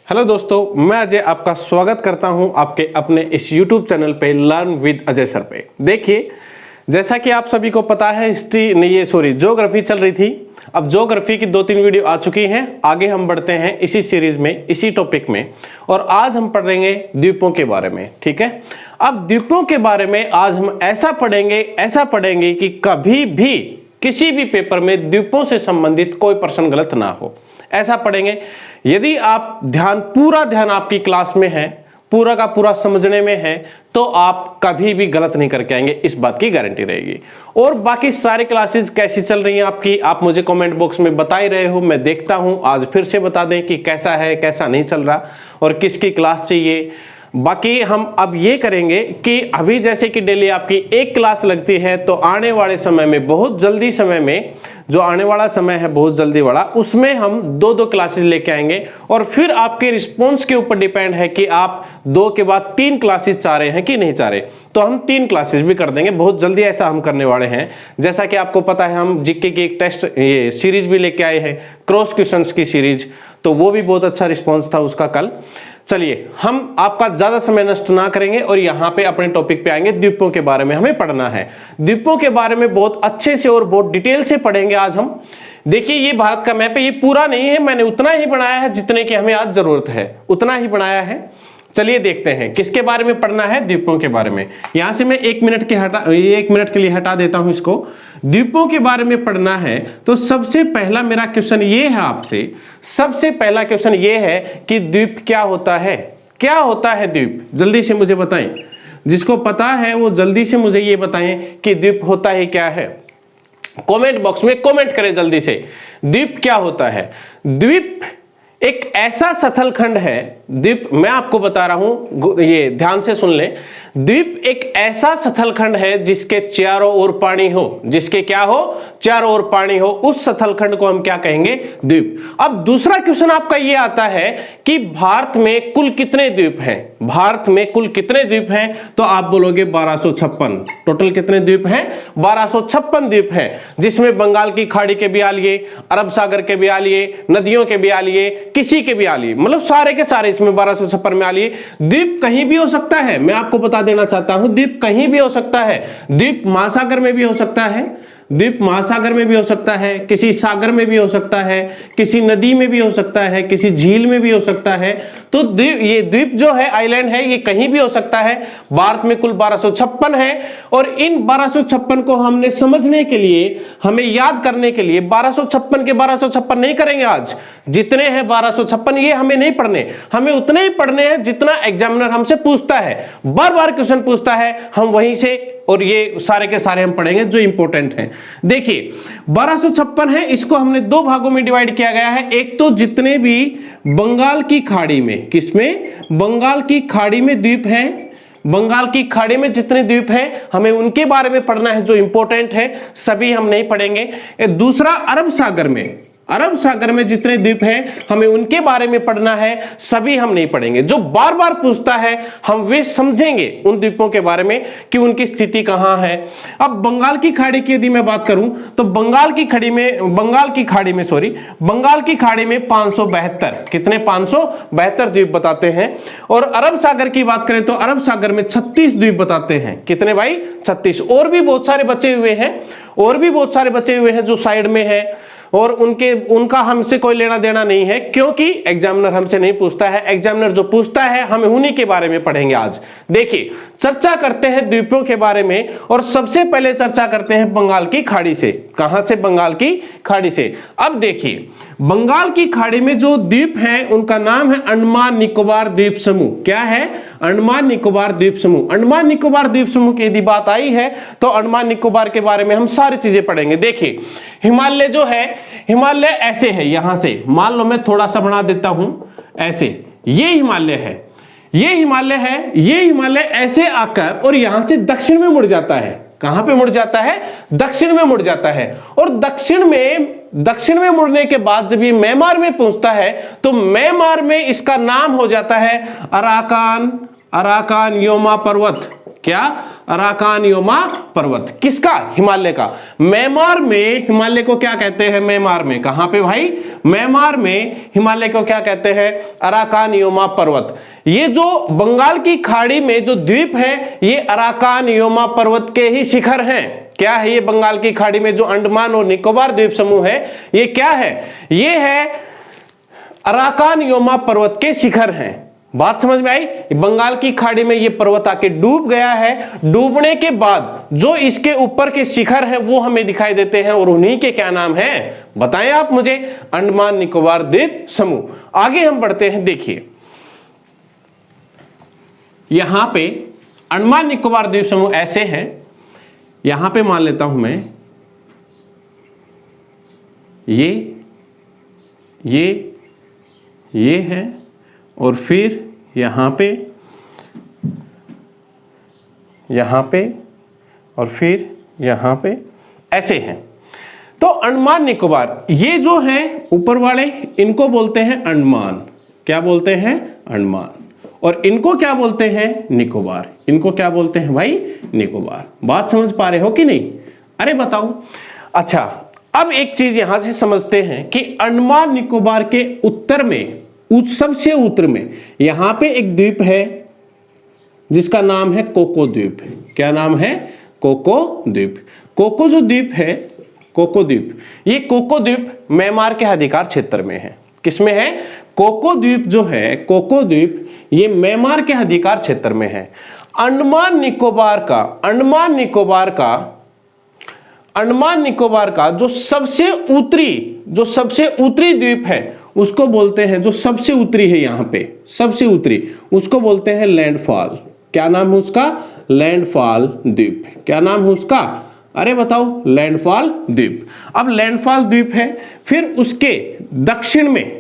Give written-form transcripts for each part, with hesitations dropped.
Hello दोस्तों, मैं अजय आपका स्वागत करता हूं आपके अपने इस YouTube चैनल पे लर्न विद अजय सर पे। देखिए, जैसा कि आप सभी को पता है ज्योग्राफी चल रही थी। अब ज्योग्राफी की 2-3 वीडियो आ चुकी हैं। आगे हम बढ़ते हैं इसी सीरीज में, इसी टॉपिक में, और आज हम पढ़ेंगे द्वीपों के बारे में। ठीक है, अब द्वीपों के बारे में आज हम ऐसा पढ़ेंगे कि कभी भी किसी भी पेपर में द्वीपों से संबंधित कोई प्रश्न गलत ना हो, ऐसा पढ़ेंगे। यदि आप पूरा ध्यान आपकी क्लास में है, पूरा का पूरा समझने में है, तो आप कभी भी गलत नहीं करके आएंगे, इस बात की गारंटी रहेगी। और बाकी सारी क्लासेस कैसी चल रही हैं आपकी, आप मुझे कमेंट बॉक्स में बता ही रहे हो, मैं देखता हूं। आज फिर से बता दें कि कैसा है, कैसा नहीं चल रहा और किसकी क्लास चाहिए। बाकी हम अब ये करेंगे कि अभी जैसे कि डेली आपकी एक क्लास लगती है, तो आने वाले समय में, बहुत जल्दी समय में, जो आने वाला समय है बहुत जल्दी वाला, उसमें हम 2-2 क्लासेस लेके आएंगे। और फिर आपके रिस्पॉन्स के ऊपर डिपेंड है कि आप 2 के बाद 3 क्लासेस चाह रहे हैं कि नहीं चाह रहे, तो हम 3 क्लासेस भी कर देंगे बहुत जल्दी। ऐसा हम करने वाले हैं। जैसा कि आपको पता है, हम जीके की एक टेस्ट सीरीज भी लेके आए हैं, क्रॉस क्वेश्चंस की सीरीज, तो वो भी बहुत अच्छा रिस्पॉन्स था उसका कल। चलिए, हम आपका ज्यादा समय नष्ट ना करेंगे और यहाँ पे अपने टॉपिक पे आएंगे। द्वीपों के बारे में हमें पढ़ना है। द्वीपों के बारे में बहुत अच्छे से और बहुत डिटेल से पढ़ेंगे आज हम। देखिए, ये भारत का मैप है, ये पूरा नहीं है, मैंने उतना ही बनाया है जितने की हमें आज जरूरत है, उतना ही बनाया है। चलिए देखते हैं किसके बारे में पढ़ना है, द्वीपों के बारे में। यहां से मैं 1 मिनट के लिए हटा देता हूं इसको। द्वीपों के बारे में पढ़ना है तो सबसे पहला मेरा क्वेश्चन ये है आपसे, सबसे पहला क्वेश्चन ये है कि द्वीप क्या होता है? क्या होता है द्वीप? जल्दी से मुझे बताएं, जिसको पता है वो जल्दी से मुझे ये बताएं कि द्वीप होता है क्या है। कमेंट बॉक्स में कमेंट करें जल्दी से, द्वीप क्या होता है। द्वीप एक ऐसा सतलखंड है, द्वीप मैं आपको बता रहा हूं, ये ध्यान से सुन लें। द्वीप एक ऐसा सतलखंड है जिसके चारों ओर पानी हो, जिसके क्या हो, चारों ओर पानी हो, उस सतलखंड को हम क्या कहेंगे? द्वीप। अब दूसरा क्वेश्चन आपका ये आता है कि भारत में कुल कितने द्वीप हैं? भारत में कुल कितने द्वीप हैं? तो आप बोलोगे 1256। टोटल कितने द्वीप हैं? 1256 द्वीप हैं, जिसमें बंगाल की खाड़ी के भी आ लिए, अरब सागर के भी आ लिए, नदियों के भी आ लिए, किसी के भी आ लिए, मतलब सारे के सारे इसमें 1256 में आ लिए। द्वीप कहीं भी हो सकता है, मैं आपको बता देना चाहता हूं, द्वीप कहीं भी हो सकता है। द्वीप महासागर में भी हो सकता है, द्वीप महासागर में भी हो सकता है, किसी सागर में भी हो सकता है, किसी नदी में भी हो सकता है, किसी झील में भी हो सकता है। तो ये द्वीप जो है, आइलैंड है, ये कहीं भी हो सकता है। भारत में कुल 1256 है, और इन 1256 को हमने समझने के लिए, हमें याद करने के लिए 1256 के 1256 नहीं करेंगे आज। जितने हैं 1256 ये हमें नहीं पढ़ने, हमें उतने ही पढ़ने हैं जितना एग्जामिनर हमसे पूछता है, बार बार क्वेश्चन पूछता है, हम वहीं से, और ये सारे के सारे हम पढ़ेंगे जो इंपॉर्टेंट हैं। देखिए, 1256 है, इसको हमने 2 भागों में डिवाइड किया गया है। एक तो जितने भी बंगाल की खाड़ी में, किसमें? बंगाल की खाड़ी में द्वीप हैं, बंगाल की खाड़ी में जितने द्वीप हैं हमें उनके बारे में पढ़ना है, जो इंपॉर्टेंट है, सभी हम नहीं पढ़ेंगे। दूसरा, अरब सागर में, अरब सागर में जितने द्वीप हैं हमें उनके बारे में पढ़ना है, सभी हम नहीं पढ़ेंगे। जो बार बार पूछता है हम वे समझेंगे उन द्वीपों के बारे में कि उनकी स्थिति कहां है। अब बंगाल की खाड़ी की यदि मैं बात करूं तो बंगाल की खाड़ी में 572, कितने? 572 द्वीप बताते हैं। और अरब सागर की बात करें तो अरब सागर में 36 द्वीप बताते हैं। कितने भाई? 36। और भी बहुत सारे बचे हुए हैं, जो साइड में है, और उनका हमसे कोई लेना देना नहीं है, क्योंकि एग्जामिनर हमसे नहीं पूछता है। एग्जामिनर जो पूछता है हम उन्हीं के बारे में पढ़ेंगे आज। देखिए, चर्चा करते हैं द्वीपों के बारे में, और सबसे पहले चर्चा करते हैं बंगाल की खाड़ी से। कहां से? बंगाल की खाड़ी से। अब देखिए, बंगाल की खाड़ी में जो द्वीप हैं उनका नाम है अंडमान निकोबार द्वीप समूह। क्या है? अंडमान निकोबार द्वीप समूह। अंडमान निकोबार द्वीप समूह की यदि बात आई है तो अंडमान निकोबार के बारे में हम सारी चीजें पढ़ेंगे। देखिए, हिमालय जो है, हिमालय ऐसे है, यहां से मान लो मैं थोड़ा सा बना देता हूं, ऐसे, ये हिमालय है, ये हिमालय है, ये हिमालय ऐसे आकर और यहां से दक्षिण में मुड़ जाता है। कहां पे मुड़ जाता है? दक्षिण में मुड़ जाता है। और दक्षिण में मुड़ने के बाद जब ये म्यांमार में पहुंचता है तो म्यांमार में इसका नाम हो जाता है अराकान योमा पर्वत। क्या? अराकानियोमा पर्वत। किसका? हिमालय का। म्यांमार में हिमालय को क्या कहते हैं? म्यांमार में कहां पे भाई? म्यांमार में हिमालय को क्या कहते हैं? अराकानियोमा पर्वत। ये जो बंगाल की खाड़ी में जो द्वीप है ये अराकानियोमा पर्वत के ही शिखर हैं। क्या है ये? बंगाल की खाड़ी में जो अंडमान और निकोबार द्वीप समूह है ये क्या है? ये है अराकानियोमा पर्वत के शिखर हैं। बात समझ में आई? बंगाल की खाड़ी में ये पर्वत आके डूब गया है। डूबने के बाद जो इसके ऊपर के शिखर हैं वो हमें दिखाई देते हैं और उन्हीं के क्या नाम है? बताएं आप मुझे। अंडमान निकोबार द्वीप समूह। आगे हम बढ़ते हैं। देखिए यहां पे अंडमान निकोबार द्वीप समूह ऐसे हैं। यहां पे मान लेता हूं मैं ये है और फिर यहां पे और फिर यहां पे ऐसे हैं। तो अंडमान निकोबार ये जो हैं ऊपर वाले इनको बोलते हैं अंडमान। क्या बोलते हैं? अंडमान। और इनको क्या बोलते हैं? निकोबार। इनको क्या बोलते हैं भाई? निकोबार। बात समझ पा रहे हो कि नहीं? अरे बताओ। अच्छा अब एक चीज यहां से समझते हैं कि अंडमान निकोबार के उत्तर में सबसे उत्तर में यहां पे एक द्वीप है जिसका नाम है कोको द्वीप। क्या नाम है? कोको द्वीप। कोको जो द्वीप है, कोको द्वीप, ये कोको द्वीप म्यांमार के अधिकार क्षेत्र में है। किसमें है? कोको द्वीप जो है, कोको द्वीप ये म्यांमार के अधिकार क्षेत्र में है। अंडमान निकोबार का जो सबसे उत्तरी द्वीप है उसको बोलते हैं, जो सबसे उत्तरी है यहां पे, सबसे उत्तरी, उसको बोलते हैं लैंडफॉल। क्या नाम है उसका? लैंडफॉल द्वीप। क्या नाम है उसका? अरे बताओ। लैंडफॉल द्वीप। अब लैंडफॉल द्वीप है, फिर उसके दक्षिण में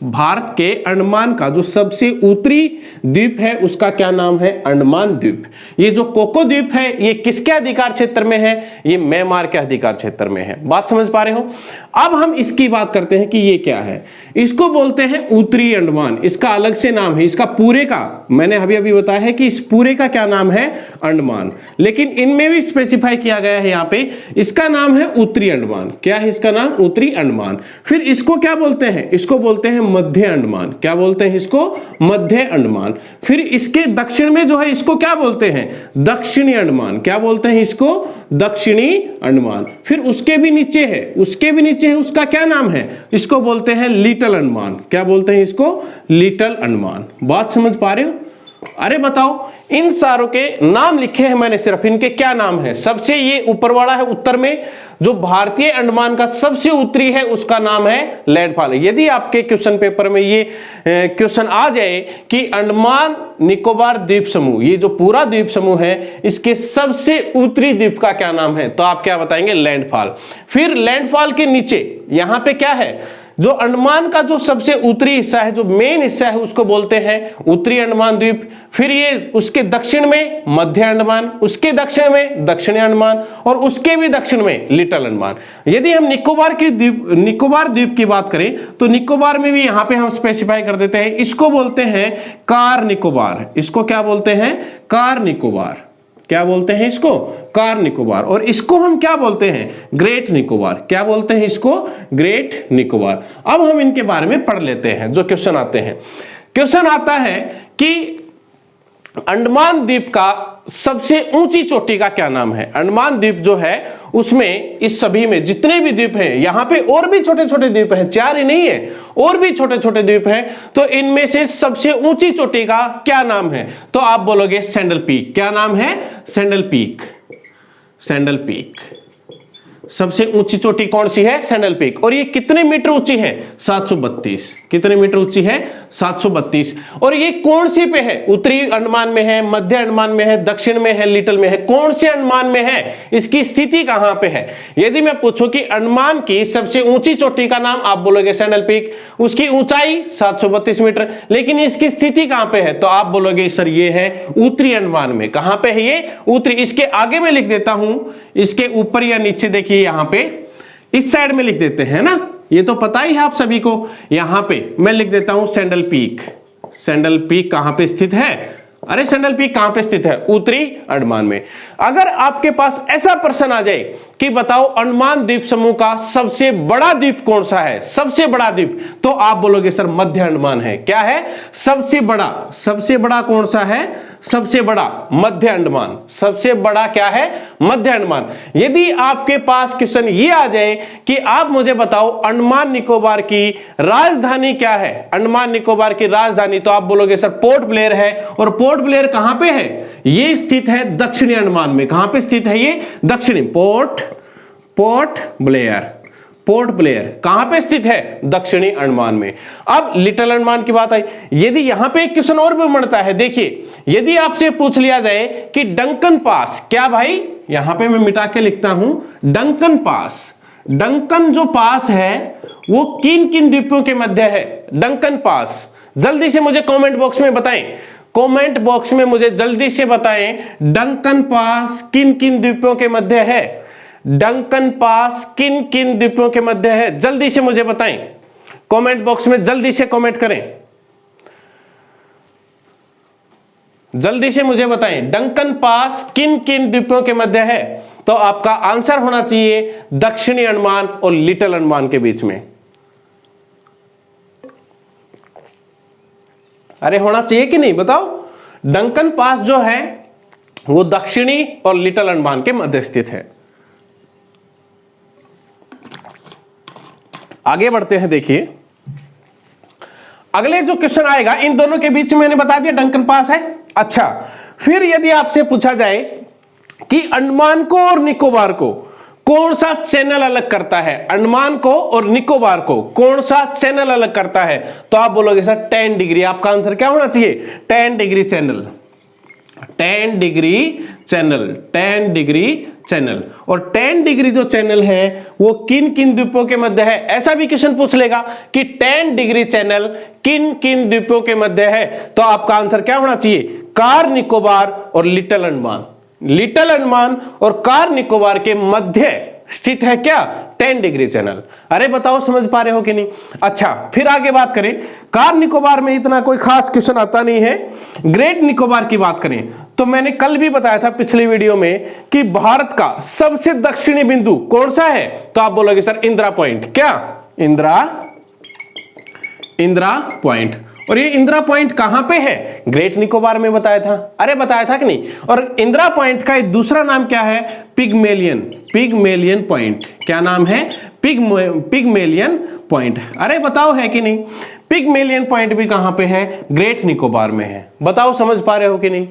भारत के अंडमान का जो सबसे उत्तरी द्वीप है उसका क्या नाम है? अंडमान द्वीप। ये जो कोको द्वीप है ये किसके अधिकार क्षेत्र में है? ये म्यांमार के अधिकार क्षेत्र में है। बात समझ पा रहे हो? अब हम इसकी बात करते हैं कि ये क्या है। इसको बोलते हैं उत्तरी अंडमान। इसका अलग से नाम है। इसका पूरे का मैंने अभी बताया है कि इस पूरे का क्या नाम है? अंडमान। लेकिन इनमें भी स्पेसिफाई किया गया है यहाँ पे, इसका नाम है उत्तरी अंडमान। क्या है इसका नाम? उत्तरी अंडमान। फिर इसको क्या बोलते हैं? इसको बोलते हैं मध्य अंडमान। क्या बोलते हैं इसको? मध्य अंडमान। फिर इसके दक्षिण में जो है इसको क्या बोलते हैं? दक्षिणी अंडमान। क्या बोलते हैं इसको? दक्षिणी अंडमान। फिर उसके भी नीचे है, उसका क्या नाम है? इसको बोलते हैं लिटिल अंडमान। क्या बोलते हैं इसको? लिटिल अंडमान। बात समझ पा रहे हो? अरे बताओ। इन सारों के नाम लिखे हैं मैंने, सिर्फ इनके क्या नाम है? सबसे ये ऊपर वाला है उत्तर में, जो भारतीय अंडमान का सबसे उत्तरी है उसका नाम है लैंडफॉल। यदि आपके क्वेश्चन पेपर में ये क्वेश्चन आ जाए कि अंडमान निकोबार द्वीप समूह, ये जो पूरा द्वीप समूह है इसके सबसे उत्तरी द्वीप का क्या नाम है, तो आप क्या बताएंगे? लैंडफॉल। फिर लैंडफॉल के नीचे यहां पे क्या है? जो अंडमान का जो सबसे उत्तरी हिस्सा है, जो मेन हिस्सा है, उसको बोलते हैं उत्तरी अंडमान द्वीप। फिर ये उसके दक्षिण में मध्य अंडमान, उसके दक्षिण में दक्षिणी अंडमान और उसके भी दक्षिण में लिटिल अंडमान। यदि हम निकोबार द्वीप की बात करें तो निकोबार में भी यहां पे हम स्पेसिफाई कर देते हैं, इसको बोलते हैं कार निकोबार। इसको क्या बोलते हैं? कार निकोबार। क्या बोलते हैं इसको? कार निकोबार। और इसको हम क्या बोलते हैं? ग्रेट निकोबार। क्या बोलते हैं इसको? ग्रेट निकोबार। अब हम इनके बारे में पढ़ लेते हैं जो क्वेश्चन आते हैं। क्वेश्चन आता है कि अंडमान द्वीप का सबसे ऊंची चोटी का क्या नाम है? अंडमान द्वीप जो है उसमें, इस सभी में जितने भी द्वीप हैं, यहां पे और भी छोटे छोटे द्वीप हैं, 4 ही नहीं है, और भी छोटे छोटे द्वीप हैं, तो इनमें से सबसे ऊंची चोटी का क्या नाम है? तो आप बोलोगे सैंडल पीक। क्या नाम है? Sandal peak. Sandal peak. सबसे ऊंची चोटी कौन सी है? Sandal peak. और ये कितने मीटर ऊंची है? 732। कितने मीटर ऊंची है? 732। और ये कौन सी पे है? उत्तरी अंडमान में है, मध्य अंडमान में है, दक्षिण में है, लिटिल में है? कौन से अंडमान में है? इसकी स्थिति कहां पे है? यदि मैं पूछूं कि अंडमान की सबसे ऊंची चोटी का नाम, आप बोलोगे सैंडल पीक। उसकी ऊंचाई 732 मीटर, लेकिन इसकी स्थिति कहां पे है? तो आप बोलोगे सर ये है उत्तरी अंडमान में। कहां पे है ये? उत्तरी। इसके आगे मैं लिख देता हूं, इसके ऊपर या नीचे देखिए, यहां पे इस साइड में लिख देते हैं ना, ये तो पता ही है आप सभी को। यहां पे मैं लिख देता हूं सैंडल पीक। सैंडल पीक कहां पे स्थित है? अरे सैंडल पीक कहां पे स्थित है? उत्तरी अंडमान में। अगर आपके पास ऐसा प्रश्न आ जाए कि बताओ अंडमान द्वीप समूह का सबसे बड़ा द्वीप कौन सा है, सबसे बड़ा द्वीप, तो आप बोलोगे सर मध्य अंडमान है। क्या है? सबसे बड़ा कौन सा है? सबसे बड़ा मध्य अंडमान। सबसे बड़ा क्या है? मध्य अंडमान। यदि आपके पास क्वेश्चन ये आ जाए कि आप मुझे बताओ अंडमान निकोबार की राजधानी क्या है, अंडमान निकोबार की राजधानी, तो आप बोलोगे सर पोर्ट ब्लेयर है। और पोर्ट ब्लेयर कहां पे है? ये स्थित है दक्षिणी अंडमान में। कहां पे स्थित है ये? दक्षिणी। पोर्ट ब्लेयर कहां पे स्थित है? दक्षिणी अंडमान में। अब लिटिल अंडमान की बात आई। यदि यहां पे एक क्वेश्चन और भी बनता है, देखिए यदि आपसे पूछ लिया जाए कि डंकन पास, क्या भाई, यहां पे मैं मिटा के लिखता हूं, डंकन पास, डंकन जो पास है वो किन किन द्वीपों के मध्य है? डंकन पास, जल्दी से मुझे कमेंट बॉक्स में बताएं, कमेंट बॉक्स में मुझे जल्दी से बताएं डंकन पास किन किन द्वीपों के मध्य है? डंकन पास किन किन द्वीपों के मध्य है? जल्दी से मुझे बताएं, कमेंट बॉक्स में जल्दी से कमेंट करें, जल्दी से मुझे बताएं डंकन पास किन किन द्वीपों के मध्य है? तो आपका आंसर होना चाहिए दक्षिणी अंडमान और लिटिल अंडमान के बीच में। अरे होना चाहिए कि नहीं बताओ? डंकन पास जो है वो दक्षिणी और लिटिल अंडमान के मध्य स्थित है। आगे बढ़ते हैं, देखिए अगले जो क्वेश्चन आएगा इन दोनों के बीच में मैंने बता दिया डंकन पास है। अच्छा, फिर यदि आपसे पूछा जाए कि अंडमान को और निकोबार को कौन सा चैनल अलग करता है, अंडमान को और निकोबार को कौन सा चैनल अलग करता है, तो आप बोलोगे सर 10 डिग्री। आपका आंसर क्या होना चाहिए? 10 degree channel, 10 degree channel, 10 degree channel. और 10 डिग्री जो चैनल है वो किन किन द्वीपों के मध्य है? ऐसा भी क्वेश्चन पूछ लेगा कि 10 डिग्री चैनल किन किन द्वीपों के मध्य है, तो आपका आंसर क्या होना चाहिए? कार निकोबार और लिटिल अंडमान। लिटिल अंडमान और कार निकोबार के मध्य स्थित है क्या? 10 डिग्री चैनल। अरे बताओ समझ पा रहे हो कि नहीं? अच्छा, फिर आगे बात करें, कार निकोबार में इतना कोई खास क्वेश्चन आता नहीं है। ग्रेट निकोबार की बात करें तो मैंने कल भी बताया था पिछली वीडियो में कि भारत का सबसे दक्षिणी बिंदु कौन सा है, तो आप बोलोगे सर इंदिरा पॉइंट। क्या? इंदिरा पॉइंट। और ये इंदिरा पॉइंट कहां पे है? ग्रेट निकोबार में बताया था। अरे बताया था कि नहीं? और इंदिरा पॉइंट का एक दूसरा नाम क्या है? Pygmalion point. क्या नाम है? Pygmalion point. अरे बताओ है कि नहीं? पिगमेलियन पॉइंट भी कहां पे है? ग्रेट निकोबार में है। बताओ समझ पा रहे हो कि नहीं?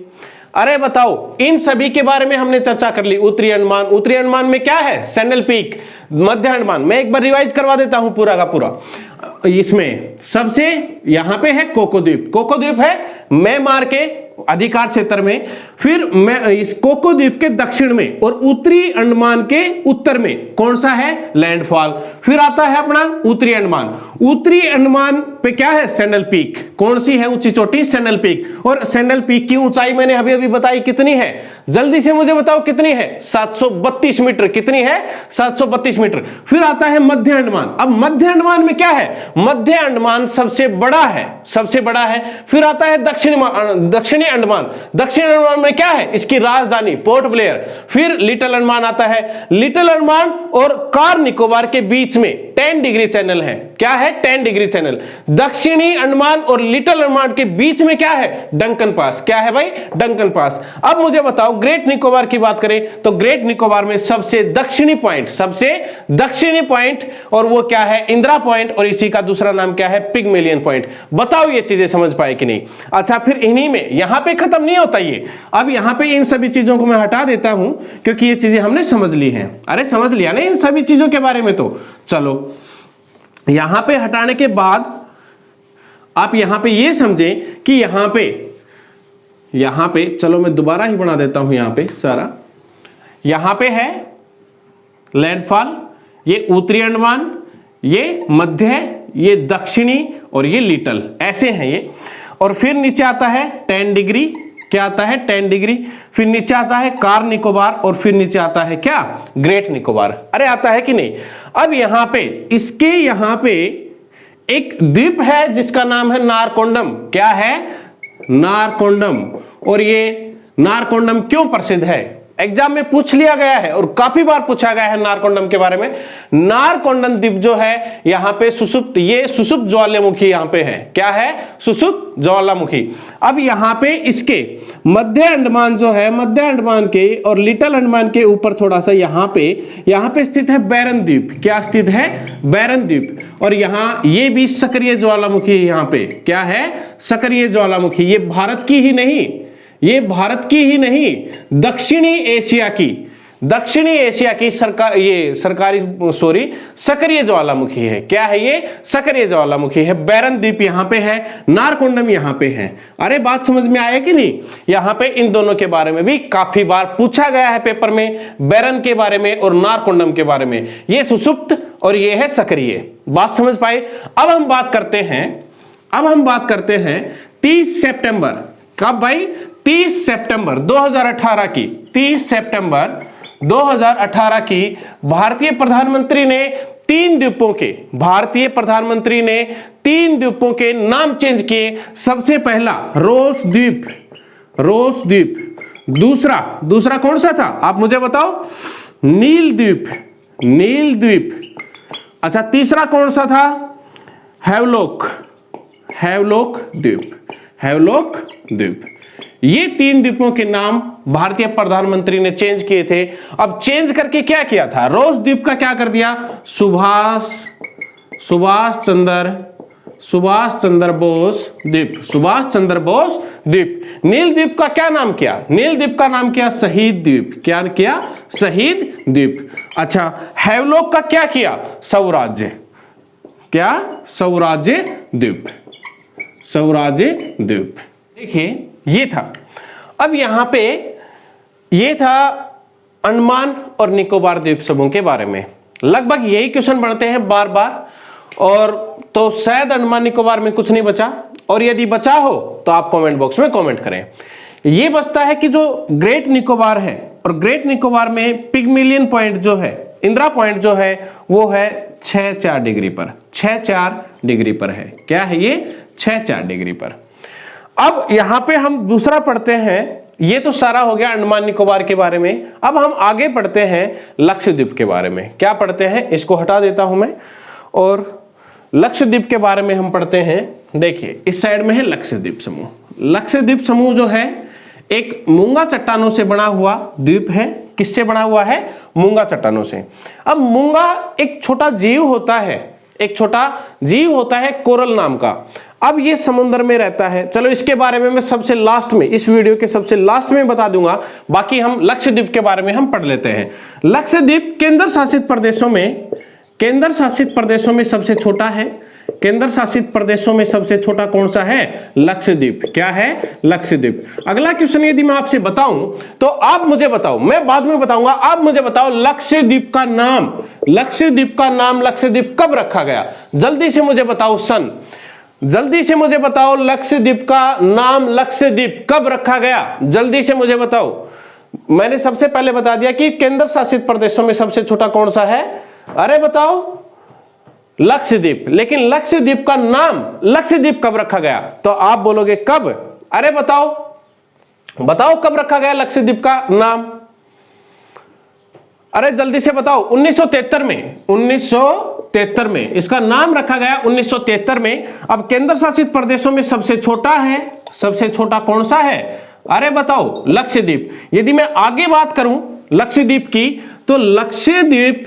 अरे बताओ, इन सभी के बारे में हमने चर्चा कर ली। उत्तरी अंडमान में क्या है? Sandal peak. मध्य अंडमान मैं एक बार रिवाइज करवा देता हूं पूरा का पूरा। इसमें सबसे यहां पे है कोको द्वीप है म्यांमार के अधिकार क्षेत्र में, फिर इस कोको द्वीप के दक्षिण में और उत्तरी अंडमान के उत्तर में कौन सा है? लैंडफॉल। फिर आता है अपना उत्तरी अंडमान पे क्या है? Sandal peak. कौन सी है ऊंची चोटी? Sandal peak. और सैंडल पीक की ऊंचाई मैंने अभी बताई कितनी है? जल्दी से मुझे बताओ कितनी है? 732 मीटर। कितनी है? 732 मीटर। फिर आता है मध्य अंडमान। अब मध्य अंडमान में क्या है? मध्य अंडमान सबसे बड़ा है। फिर आता है दक्षिणी अंडमान में क्या है? इसकी राजधानी पोर्ट ब्लेयर। फिर लिटिल अंडमान आता है। लिटिल अंडमान और कार निकोबार के बीच में 10 डिग्री चैनल है। क्या है? 10 डिग्री चैनल। दक्षिणी अंडमान और लिटिल अंडमान के बीच में क्या है? Duncan pass. क्या है भाई? Duncan pass. अब मुझे बताओ ग्रेट निकोबार की बात करें तो ग्रेट निकोबार में सबसे दक्षिणी पॉइंट और वो क्या है? इंदिरा पॉइंट। और इसी का दूसरा नाम क्या है? Pygmalion point. बताओ ये चीजें समझ पाए कि नहीं? अच्छा, फिर इन्हीं में यहां पे खत्म नहीं होता ये। अब यहां पे इन सभी चीजों को मैं हटा देता हूं क्योंकि ये चीजें हमने समझ ली हैं। अरे समझ लिया ना इन सभी चीजों के बारे में? तो चलो यहां पे हटाने के बाद आप यहां पे ये समझें कि यहां पे चलो मैं दोबारा ही बना देता हूं। यहां पे सारा यहां पे है लैंडफॉल, ये उत्तरी अंडमान, ये मध्य है, ये दक्षिणी और ये लिटिल, ऐसे हैं ये। और फिर नीचे आता है 10 डिग्री। क्या आता है? 10 डिग्री। फिर नीचे आता है कार निकोबार और फिर नीचे आता है क्या? ग्रेट निकोबार। अरे आता है कि नहीं? अब यहां पे एक द्वीप है जिसका नाम है नारकोंडम। क्या है? नारकोंडम। और ये नारकोंडम क्यों प्रसिद्ध है? एग्जाम में पूछ लिया गया है और काफी बार पूछा गया है नारकोंडम के बारे में। नारकोंडम द्वीप जो है यहाँ पे सुषुप्त, ये सुषुप्त ज्वालामुखी यहाँ पे है। क्या है? सुषुप्त ज्वालामुखी। अब यहाँ पे इसके मध्य अंडमान जो है, मध्य अंडमान के और लिटिल अंडमान के ऊपर थोड़ा सा यहाँ पे स्थित है बैरन द्वीप। क्या स्थित है? बैरन द्वीप। और यहाँ ये भी सक्रिय ज्वालामुखी है। यहाँ पे क्या है? सक्रिय ज्वालामुखी। ये भारत की ही नहीं, ये भारत की ही नहीं, दक्षिणी एशिया की सक्रिय ज्वालामुखी है। क्या है ये? सक्रिय ज्वालामुखी है। बैरन द्वीप यहाँ पे है, नारकोंडम यहाँ पे है। अरे बात समझ में आया कि नहीं? यहाँ पे इन दोनों के बारे में भी काफी बार पूछा गया है पेपर में, बैरन के बारे में और नारकोंडम के बारे में। ये सुषुप्त और ये है सक्रिय। बात समझ पाए? अब हम बात करते हैं 30 सितंबर। कब भाई? 30 सितंबर 2018 की, 30 सितंबर 2018 की भारतीय प्रधानमंत्री ने तीन द्वीपों के नाम चेंज किए। सबसे पहला रोस द्वीप, दूसरा कौन सा था आप मुझे बताओ? नील द्वीप। अच्छा, तीसरा कौन सा था? हैवलॉक द्वीप। ये तीन द्वीपों के नाम भारतीय प्रधानमंत्री ने चेंज किए थे। अब चेंज करके क्या किया था? रोस द्वीप का क्या कर दिया? सुभाष चंद्र बोस द्वीप। नील द्वीप का क्या नाम किया? नील द्वीप का नाम किया शहीद द्वीप। क्या किया? शहीद द्वीप। अच्छा, हैवलॉक का क्या किया? स्वराज्य द्वीप। देखिए ये था। अब यहां पे ये था अंडमान और निकोबार द्वीप समूह के बारे में। लगभग यही क्वेश्चन बनते हैं बार बार, और तो शायद अंडमान निकोबार में कुछ नहीं बचा, और यदि बचा हो तो आप कमेंट बॉक्स में कमेंट करें। ये बचता है कि जो ग्रेट निकोबार है, और ग्रेट निकोबार में पिगमिलियन पॉइंट जो है, इंदिरा पॉइंट जो है, वो है 6-4 डिग्री पर। 6-4 डिग्री पर है। क्या है ये? 6-4 डिग्री पर। अब यहां पे हम दूसरा पढ़ते हैं। ये तो सारा हो गया अंडमान निकोबार के बारे में। अब हम आगे पढ़ते हैं लक्षद्वीप के बारे में। क्या पढ़ते हैं? इसको हटा देता हूं मैं, और लक्षद्वीप के बारे में हम पढ़ते हैं। देखिए इस साइड में है लक्षद्वीप समूह। लक्षद्वीप समूह जो है एक मूंगा चट्टानों से बना हुआ द्वीप है। किससे बना हुआ है? मूंगा चट्टानों से। अब मूंगा एक छोटा जीव होता है कोरल नाम का। अब ये समुद्र में रहता है। चलो इसके बारे में मैं सबसे लास्ट में, इस वीडियो के सबसे लास्ट में बता दूंगा। बाकी हम लक्षद्वीप के बारे में हम पढ़ लेते हैं। लक्षद्वीप केंद्र शासित प्रदेशों में सबसे छोटा है। केंद्र शासित प्रदेशों में सबसे छोटा कौन सा है? लक्षद्वीप। क्या है? लक्षद्वीप। अगला क्वेश्चन यदि मैं आपसे बताऊं तो आप मुझे बताओ, मैं बाद में बताऊंगा, आप मुझे बताओ लक्षद्वीप का नाम लक्षद्वीप कब रखा गया? जल्दी से मुझे बताओ लक्षद्वीप का नाम लक्षद्वीप कब रखा गया? जल्दी से मुझे बताओ। मैंने सबसे पहले बता दिया कि केंद्र शासित प्रदेशों में सबसे छोटा कौन सा है। अरे बताओ, लक्षद्वीप। लेकिन लक्षद्वीप का नाम लक्षद्वीप कब रखा गया? तो आप बोलोगे कब? अरे बताओ कब रखा गया लक्षद्वीप का नाम? अरे जल्दी से बताओ। 1973 में इसका नाम रखा गया, 1973 में। अब केंद्र शासित प्रदेशों में सबसे छोटा कौन सा है? अरे बताओ, लक्षद्वीप। यदि मैं आगे बात करूं लक्षद्वीप की, तो लक्षद्वीप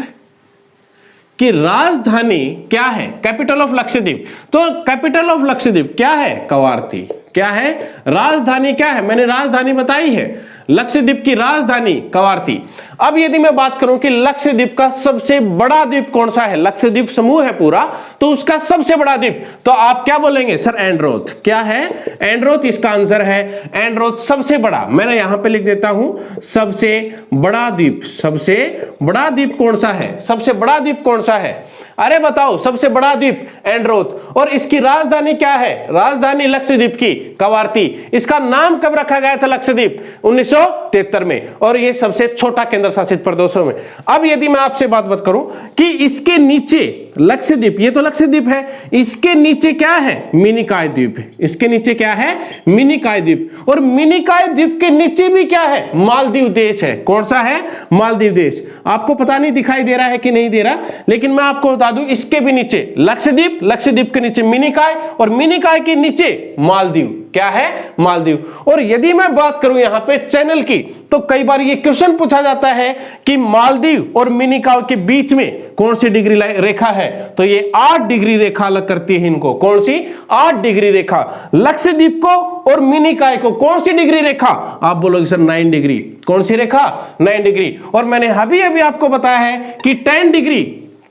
की राजधानी क्या है? Capital of Lakshadweep. तो कैपिटल ऑफ लक्षद्वीप क्या है? कवारती। क्या है? राजधानी क्या है? मैंने राजधानी बताई है। लक्षद्वीप की राजधानी कवारती। अब यदि मैं बात करूं कि लक्षद्वीप का सबसे बड़ा द्वीप कौन सा है, लक्षद्वीप समूह है पूरा, तो उसका सबसे बड़ा द्वीप, तो आप क्या बोलेंगे? सर एंड्रोथ। क्या है? एंड्रोथ इसका आंसर है। एंड्रोथ सबसे बड़ा, मैंने यहां पे लिख देता हूं सबसे बड़ा द्वीप। सबसे बड़ा द्वीप कौन सा है? सबसे बड़ा द्वीप कौन सा है? अरे बताओ, सबसे बड़ा द्वीप एंड्रोथ। और इसकी राजधानी क्या है? राजधानी लक्षद्वीप की कवारती। इसका नाम कब रखा गया था? लक्षद्वीप 1973 में। और ये सबसे छोटा केंद्र केंद्र शासित प्रदेशों में। अब यदि मैं आपसे बात करूं कि इसके नीचे लक्षद्वीप, ये तो लक्षद्वीप है, इसके नीचे क्या है, मिनिकॉय द्वीप है। इसके नीचे क्या है, मिनिकॉय द्वीप। और मिनिकॉय द्वीप के नीचे भी क्या है, मालदीव देश है। कौन सा है, मालदीव देश। आपको पता नहीं दिखाई दे रहा है कि नहीं दे रहा, लेकिन मैं आपको बता दूं इसके भी नीचे लक्षद्वीप, लक्षद्वीप के नीचे मिनिकॉय, और मिनिकॉय के नीचे मालदीव। क्या है, मालदीव। और यदि मैं बात करूं यहां पे चैनल की, तो कई बार ये क्वेश्चन पूछा जाता है कि मालदीव और मिनिकॉय के बीच में कौन सी डिग्री रेखा है, तो ये 8 डिग्री रेखा अलग करती है इनको। कौन सी, 8 डिग्री रेखा। लक्षद्वीप को और मिनिकॉय को कौन सी डिग्री रेखा, आप बोलोगे सर 9 डिग्री। कौन सी रेखा, 9 डिग्री। और मैंने अभी आपको बताया है कि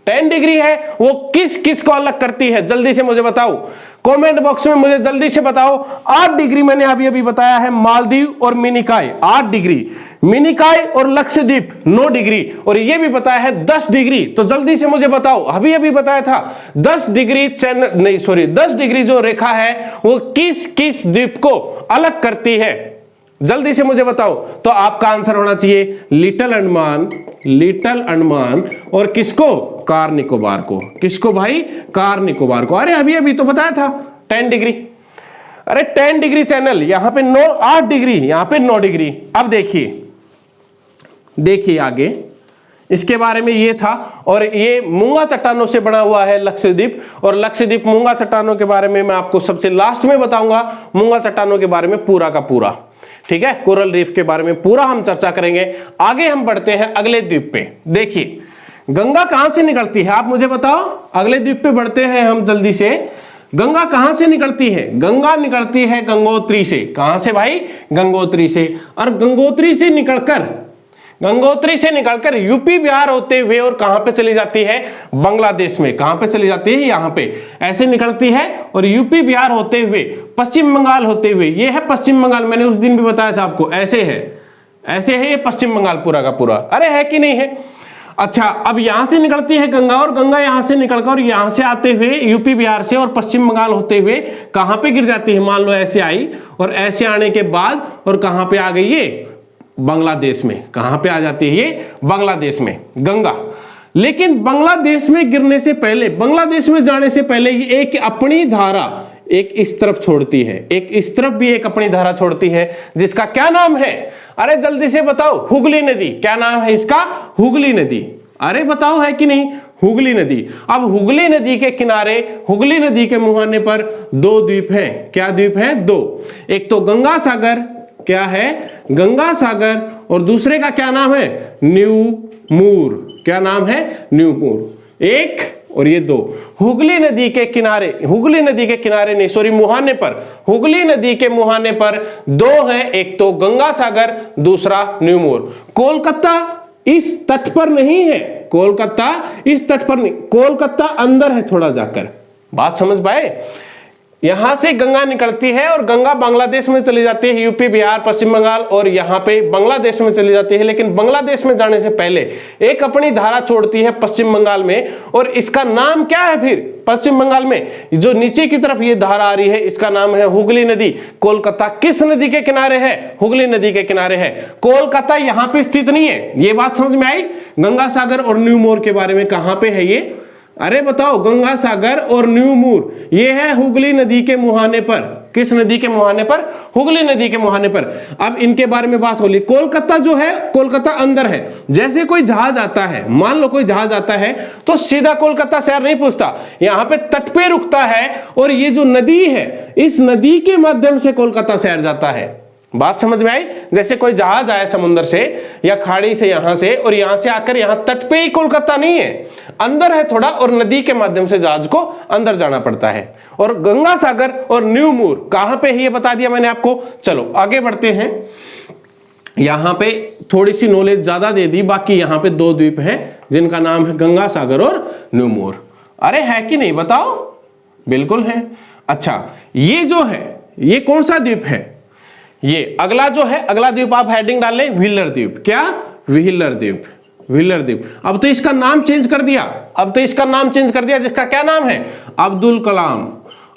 10 डिग्री है, वो किस किस को अलग करती है, जल्दी से मुझे बताओ, कमेंट बॉक्स में मुझे जल्दी से बताओ। 8 डिग्री मैंने अभी बताया है मालदीव और मिनिकॉय 8 डिग्री, मिनिकॉय और लक्षद्वीप 9 डिग्री, और ये भी बताया है 10 डिग्री। तो जल्दी से मुझे बताओ, अभी बताया था 10 डिग्री 10 डिग्री जो रेखा है वो किस किस द्वीप को अलग करती है, जल्दी से मुझे बताओ। तो आपका आंसर होना चाहिए लिटिल अंडमान और किसको, कार निकोबार को। किसको भाई, कार निकोबार को। अरे अभी तो बताया था 10 डिग्री। अरे 10 डिग्री चैनल, यहां पे 8 डिग्री, यहां पे 9 डिग्री। अब देखिए आगे इसके बारे में ये था। और ये मूंगा चट्टानों से बना हुआ है लक्षद्वीप, और लक्षद्वीप मूंगा चट्टानों के बारे में मैं आपको सबसे लास्ट में बताऊंगा, मूंगा चट्टानों के बारे में पूरा का पूरा। ठीक है, कोरल रीफ के बारे में पूरा हम चर्चा करेंगे। आगे हम बढ़ते हैं अगले द्वीप पे। देखिए गंगा कहां से निकलती है, आप मुझे बताओ। अगले द्वीप पे बढ़ते हैं हम जल्दी से। गंगा कहां से निकलती है, गंगा निकलती है गंगोत्री से। कहां से भाई, गंगोत्री से। और गंगोत्री से निकलकर यूपी बिहार होते हुए और कहां पे चली जाती है, बांग्लादेश में। कहां पे चली जाती है, यहां पे ऐसे निकलती है और यूपी बिहार होते हुए पश्चिम बंगाल होते हुए, ये है पश्चिम बंगाल। मैंने उस दिन भी बताया था आपको, ऐसे है ये पश्चिम बंगाल पूरा का पूरा। अरे है कि नहीं है। अच्छा, अब यहां से निकलती है गंगा, और गंगा यहां से निकलकर यहां से आते हुए यूपी बिहार से और पश्चिम बंगाल होते हुए कहां पे गिर जाती है, मान लो ऐसे आई, और ऐसे आने के बाद और कहां पे आ गई ये, बांग्लादेश में। कहां पे आ जाती है ये, बांग्लादेश में गंगा। लेकिन बांग्लादेश में गिरने से पहले, बांग्लादेश में जाने से पहले ये एक अपनी धारा एक इस तरफ छोड़ती है, एक इस तरफ भी एक अपनी धारा छोड़ती है, जिसका क्या नाम है, अरे जल्दी से बताओ, हुगली नदी। क्या नाम है इसका, हुगली नदी। अरे बताओ है कि नहीं, हुगली नदी। अब हुगली नदी के किनारे, हुगली नदी के मुहाने पर 2 द्वीप हैं। क्या द्वीप हैं, 2। एक तो गंगा सागर, क्या है, गंगा सागर, और दूसरे का क्या नाम है, न्यू मूर। क्या नाम है, न्यू मूर। एक और ये 2 हुगली नदी के किनारे, हुगली नदी के किनारे नहीं सॉरी मुहाने पर, हुगली नदी के मुहाने पर 2 हैं, एक तो गंगा सागर, दूसरा न्यू मूर। कोलकाता इस तट पर नहीं है, कोलकाता इस तट पर नहीं, कोलकाता अंदर है थोड़ा जाकर। बात समझ पाए। यहां से गंगा निकलती है और गंगा बांग्लादेश में चली जाती है, यूपी बिहार पश्चिम बंगाल, और यहां पे बांग्लादेश में चली जाती है। लेकिन बांग्लादेश में जाने से पहले एक अपनी धारा छोड़ती है पश्चिम बंगाल में, और इसका नाम क्या है फिर, पश्चिम बंगाल में जो नीचे की तरफ ये धारा आ रही है, इसका नाम है हुगली नदी। कोलकाता किस नदी के किनारे है, हुगली नदी के किनारे है। कोलकाता यहां पे स्थित नहीं है। ये बात समझ में आई। गंगा सागर और न्यू मूर के बारे में, कहां पे है ये, अरे बताओ, गंगा सागर और न्यू मूर, ये है हुगली नदी के मुहाने पर। किस नदी के मुहाने पर, हुगली नदी के मुहाने पर। अब इनके बारे में बात हो ली। कोलकाता जो है, कोलकाता अंदर है। जैसे कोई जहाज आता है, मान लो कोई जहाज आता है, तो सीधा कोलकाता शहर नहीं पहुंचता, यहां पे तट पे रुकता है, और ये जो नदी है, इस नदी के माध्यम से कोलकाता शहर जाता है। बात समझ में आई। जैसे कोई जहाज आया समुद्र से या खाड़ी से, यहां से, और यहां से आकर यहां तट पे ही कोलकाता नहीं है, अंदर है थोड़ा, और नदी के माध्यम से जहाज को अंदर जाना पड़ता है। और गंगा सागर और न्यू मूर कहां पे है ये बता दिया मैंने आपको। चलो आगे बढ़ते हैं। यहां पे थोड़ी सी नॉलेज ज्यादा दे दी, बाकी यहां पे 2 द्वीप हैं जिनका नाम है गंगा सागर और न्यू मूर। अरे है कि नहीं बताओ, बिल्कुल है। अच्छा, ये जो है ये कौन सा द्वीप है, ये अगला जो है, अगला द्वीप आप हेडिंग डाल लें, व्हीलर द्वीप। क्या, व्हीलर द्वीप, व्हीलर द्वीप। अब तो इसका नाम चेंज कर दिया, अब तो इसका नाम चेंज कर दिया, जिसका क्या नाम है, अब्दुल कलाम,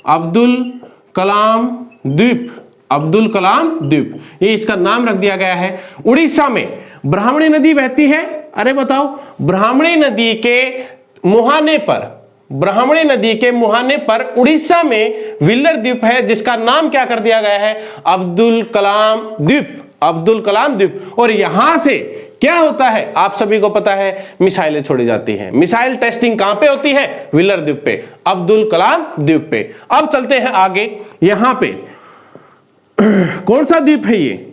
अब्दुल कलाम द्वीप। अब्दुल कलाम द्वीप, ये इसका नाम रख दिया गया है। उड़ीसा में ब्राह्मणी नदी बहती है। अरे बताओ, ब्राह्मणी नदी के मुहाने पर, ब्राह्मणी नदी के मुहाने पर उड़ीसा में व्हीलर द्वीप है, जिसका नाम क्या कर दिया गया है? अब्दुल कलाम द्वीप, अब्दुल कलाम द्वीप। और यहां से क्या होता है आप सभी को पता है, मिसाइलें छोड़ी जाती हैं। मिसाइल टेस्टिंग कहां पे होती है? व्हीलर द्वीप पे, अब्दुल कलाम द्वीप पे। अब चलते हैं आगे, यहां पे कौन सा द्वीप है ये?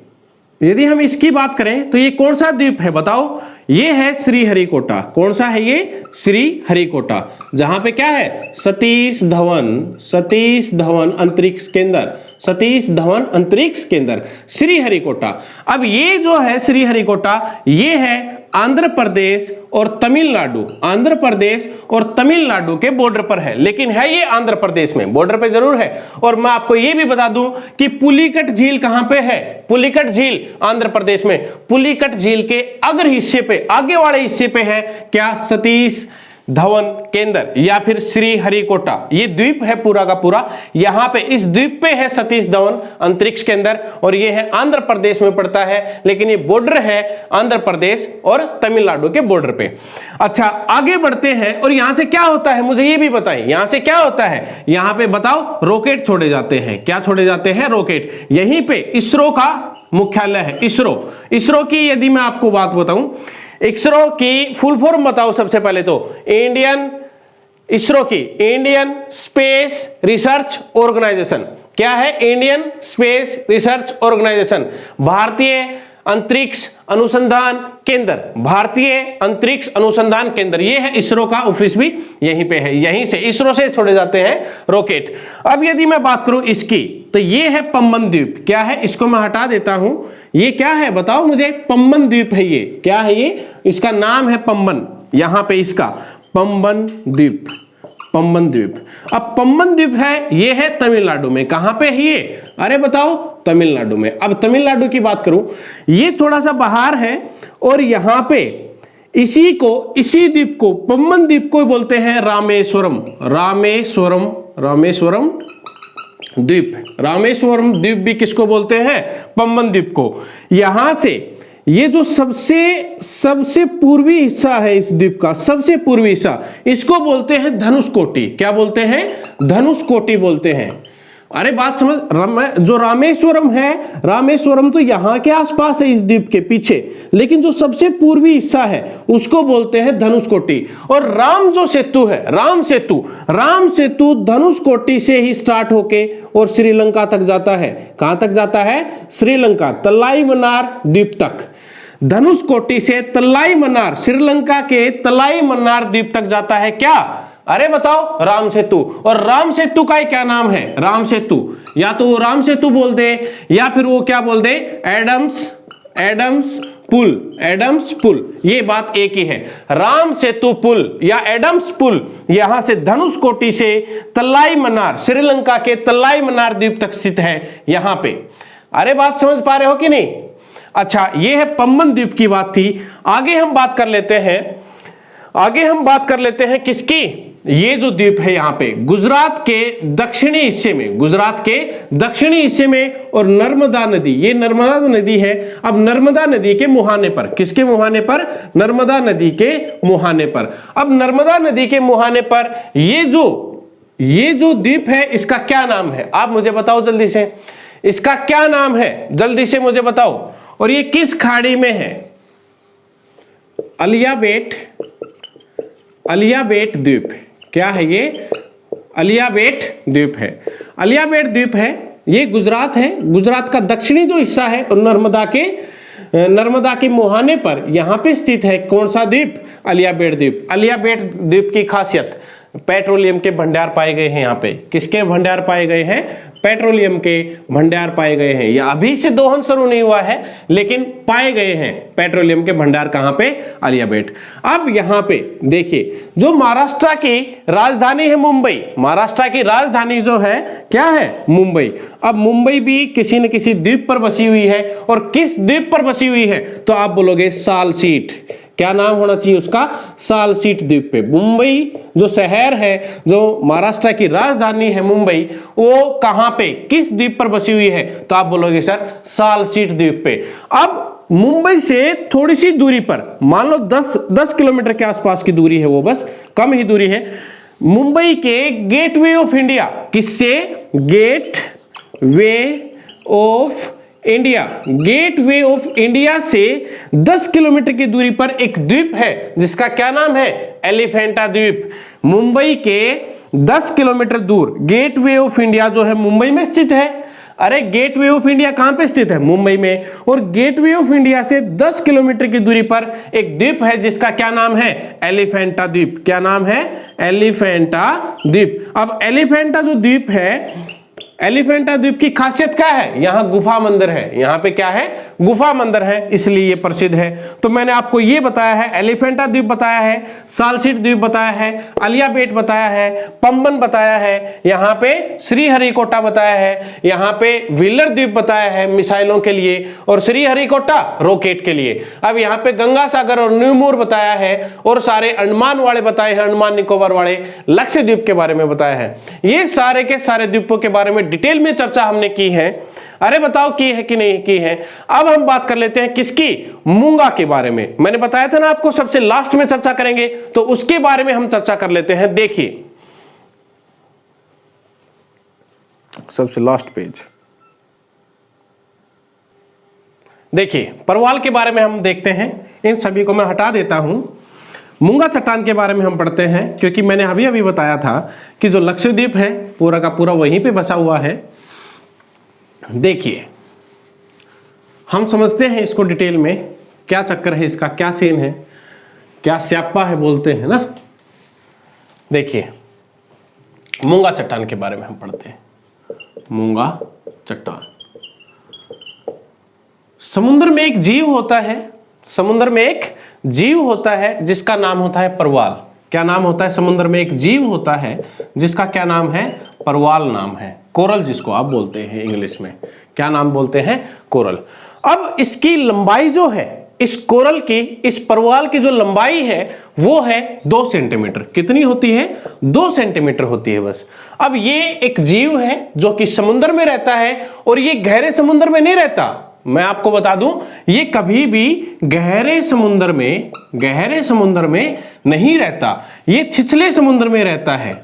यदि हम इसकी बात करें तो ये कौन सा द्वीप है बताओ? ये है श्रीहरिकोटा। कौन सा है ये? श्रीहरिकोटा, जहां पे क्या है? सतीश धवन अंतरिक्ष केंद्र, सतीश धवन अंतरिक्ष केंद्र श्रीहरिकोटा। अब ये जो है श्रीहरिकोटा, ये है आंध्र प्रदेश और तमिलनाडु, आंध्र प्रदेश और तमिलनाडु के बॉर्डर पर है। लेकिन है ये आंध्र प्रदेश में, बॉर्डर पे जरूर है। और मैं आपको ये भी बता दूं कि पुलिकट झील कहां पे है? पुलिकट झील आंध्र प्रदेश में। पुलिकट झील के अगर हिस्से पे, आगे वाले हिस्से पे है क्या? सतीश धवन केंद्र या फिर श्रीहरिकोटा। ये द्वीप है पूरा का पूरा। यहां पे इस द्वीप पे है सतीश धवन अंतरिक्ष केंद्र, और ये है आंध्र प्रदेश में पड़ता है। लेकिन ये बॉर्डर है आंध्र प्रदेश और तमिलनाडु के बॉर्डर पे। अच्छा, आगे बढ़ते हैं। और यहां से क्या होता है मुझे ये भी बताएं, यहां से क्या होता है? यहां पे बताओ, रॉकेट छोड़े जाते हैं। क्या छोड़े जाते हैं? रॉकेट। यहीं पे इसरो का मुख्यालय है। इसरो की यदि मैं आपको बात बताऊं, इसरो की फुल फॉर्म बताओ सबसे पहले तो। इसरो की इंडियन स्पेस रिसर्च ऑर्गेनाइजेशन। क्या है? इंडियन स्पेस रिसर्च ऑर्गेनाइजेशन, भारतीय अंतरिक्ष अनुसंधान केंद्र, भारतीय अंतरिक्ष अनुसंधान केंद्र। ये है इसरो का ऑफिस भी यहीं पे है। यहीं से इसरो से छोड़े जाते हैं रॉकेट। अब यदि मैं बात करूं इसकी, तो ये है पम्बन द्वीप। क्या है? इसको मैं हटा देता हूं। ये क्या है बताओ मुझे? पम्बन द्वीप है ये। क्या है ये? इसका नाम है पम्बन। यहां पे इसका पम्बन द्वीप, पम्बन द्वीप। अब पम्बन द्वीप है, ये है तमिलनाडु में। कहां पे है ये? अरे बताओ, तमिलनाडु में। अब तमिलनाडु की बात करूं, ये थोड़ा सा बाहर है, और यहां पे इसी द्वीप को, पम्बन द्वीप को बोलते हैं रामेश्वरम। रामेश्वरम द्वीप, रामेश्वरम द्वीप भी किसको बोलते हैं? पम्बन द्वीप को। यहां से ये जो सबसे पूर्वी हिस्सा है इस द्वीप का, सबसे पूर्वी हिस्सा, इसको बोलते हैं धनुषकोटि। क्या बोलते हैं? धनुषकोटि बोलते हैं। अरे बात समझ, जो रामेश्वरम है, रामेश्वरम तो यहां के आसपास है इस द्वीप के पीछे, लेकिन जो सबसे पूर्वी हिस्सा है उसको बोलते हैं धनुषकोटि। और राम जो सेतु है, राम सेतु धनुषकोटि से ही स्टार्ट होके और श्रीलंका तक जाता है। कहां तक जाता है? श्रीलंका, तलाईमन्नार द्वीप तक। धनुषकोटि से तलाईमन्नार, श्रीलंका के तलाईमन्नार द्वीप तक जाता है। क्या? अरे बताओ, राम सेतु। और राम सेतु का क्या नाम है? राम सेतु। या तो वो राम सेतु बोल दे, या फिर वो क्या बोल दे? एडम्स पुल। ये बात एक ही है। राम सेतु पुल या एडम्स पुल यहां से धनुषकोटि से तलाईमन्नार, श्रीलंका के तलाईमन्नार द्वीप तक स्थित है यहां पे। अरे बात समझ पा रहे हो कि नहीं? अच्छा, ये है पम्बन द्वीप की बात थी। आगे हम बात कर लेते हैं किसकी? ये जो द्वीप है यहाँ पे गुजरात के दक्षिणी हिस्से में, और नर्मदा नदी, ये नर्मदा नदी है। अब नर्मदा नदी के मुहाने पर, किसके मुहाने पर? नर्मदा नदी के मुहाने पर। अब नर्मदा नदी के मुहाने पर ये जो द्वीप है, इसका क्या नाम है? आप मुझे बताओ जल्दी से, इसका क्या नाम है? जल्दी से मुझे बताओ। और ये किस खाड़ी में है? अलियाबेट द्वीप। क्या है ये? अलियाबेट द्वीप है। अलियाबेट द्वीप है, ये गुजरात है। गुजरात का दक्षिणी जो हिस्सा है, और नर्मदा के मुहाने पर यहां पे स्थित है। कौन सा द्वीप? अलियाबेट द्वीप। अलियाबेट द्वीप की खासियत, पेट्रोलियम के भंडार पाए गए हैं यहाँ पे। किसके भंडार पाए गए हैं? पेट्रोलियम के भंडार पाए गए हैं। या अभी से दोहन शुरू नहीं हुआ है, लेकिन पाए गए हैं पेट्रोलियम के भंडार। कहां पे? अलियाबेट। अब यहां पे देखिए, जो महाराष्ट्र की राजधानी है मुंबई, महाराष्ट्र की राजधानी जो है क्या है? मुंबई। अब मुंबई भी किसी न किसी द्वीप पर बसी हुई है, और किस द्वीप पर बसी हुई है? तो आप बोलोगे साल सीट। क्या नाम होना चाहिए उसका? सालसीट द्वीप पे। मुंबई जो शहर है, जो महाराष्ट्र की राजधानी है मुंबई, वो कहां पे, किस द्वीप पर बसी हुई है? तो आप बोलोगे सर सालसीट द्वीप पे। अब मुंबई से थोड़ी सी दूरी पर, मान लो 10 किलोमीटर के आसपास की दूरी है, वो बस कम ही दूरी है, मुंबई के गेटवे ऑफ इंडिया, किससे? Gateway of India, gateway of India से 10 किलोमीटर की दूरी पर एक द्वीप है जिसका क्या नाम है? एलिफेंटा द्वीप। मुंबई के 10 किलोमीटर दूर गेटवे ऑफ इंडिया जो है मुंबई में स्थित है। अरे गेटवे ऑफ इंडिया कहां पे स्थित है? मुंबई में। और गेटवे ऑफ इंडिया से 10 किलोमीटर की दूरी पर एक द्वीप है जिसका क्या नाम है? एलिफेंटा द्वीप। क्या नाम है? एलिफेंटा द्वीप। अब एलिफेंटा जो द्वीप है, एलिफेंटा द्वीप की खासियत क्या है? यहां गुफा मंदिर है। यहां पे क्या है? गुफा मंदिर है, इसलिए ये प्रसिद्ध है। तो मैंने आपको ये बताया है, एलिफेंटा द्वीप बताया है, सालसीट द्वीप बताया है, अलिया बेट बताया है, पंबन बताया है, यहां पे श्रीहरिकोटा बताया है, यहां पे व्हीलर द्वीप बताया है मिसाइलों के लिए, और श्रीहरिकोटा रॉकेट के लिए। अब यहां पे गंगा सागर और न्यूमोर बताया है, और सारे अंडमान वाले बताए हैं, अंडमान निकोबार वाले, लक्षद्वीप के बारे में बताया है। ये सारे के सारे द्वीपों के बारे में डिटेल में चर्चा हमने की है। अरे बताओ की है कि नहीं की है? अब हम बात कर लेते हैं किसकी? मूंगा के बारे में। मैंने बताया था ना आपको सबसे लास्ट में चर्चा करेंगे, तो उसके बारे में हम चर्चा कर लेते हैं। देखिए सबसे लास्ट पेज, देखिए परवाल के बारे में हम देखते हैं। इन सभी को मैं हटा देता हूं। मूंगा चट्टान के बारे में हम पढ़ते हैं, क्योंकि मैंने अभी अभी बताया था कि जो लक्षद्वीप है पूरा का पूरा वहीं पे बसा हुआ है। देखिए हम समझते हैं इसको डिटेल में, क्या चक्कर है इसका, क्या सीन है, क्या स्यापा है बोलते हैं ना। देखिए मूंगा चट्टान के बारे में हम पढ़ते हैं। मूंगा चट्टान, समुद्र में एक जीव होता है, समुद्र में एक जीव होता है जिसका नाम होता है परवाल। क्या नाम होता है? समुद्र में एक जीव होता है जिसका क्या नाम है? परवाल नाम है। कोरल जिसको आप बोलते हैं इंग्लिश में, क्या नाम बोलते हैं? कोरल। अब इसकी लंबाई जो है, इस कोरल की, इस परवाल की जो लंबाई है वो है 2 सेंटीमीटर। कितनी होती है? 2 सेंटीमीटर होती है बस। अब ये एक जीव है जो कि समुद्र में रहता है, और ये गहरे समुद्र में नहीं रहता। मैं आपको बता दूं, ये कभी भी गहरे समुद्र में नहीं रहता। ये छिछले समुद्र में रहता है,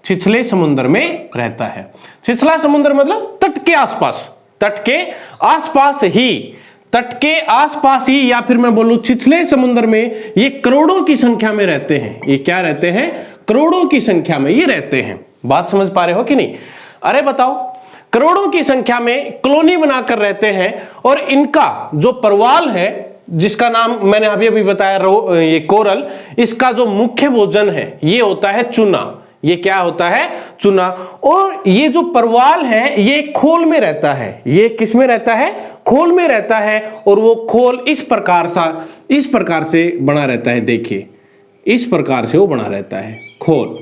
छिछले समुद्र में रहता है। छिछला समुद्र मतलब तट के आसपास, तट के आसपास ही, तट के आसपास ही, या फिर मैं बोलूं छिछले समुद्र में ये करोड़ों की संख्या में रहते हैं। ये क्या रहते हैं? करोड़ों की संख्या में ये रहते हैं। बात समझ पा रहे हो कि नहीं? अरे बताओ, करोड़ों की संख्या में कॉलोनी बनाकर रहते हैं, और इनका जो परवाल है जिसका नाम मैंने अभी अभी बताया ये कोरल, इसका जो मुख्य भोजन है ये होता है चूना। ये क्या होता है? चूना। और ये जो परवाल है ये खोल में रहता है। ये किस में रहता है? खोल में रहता है। और वो खोल इस प्रकार से बना रहता है। देखिए इस प्रकार से वो बना रहता है खोल,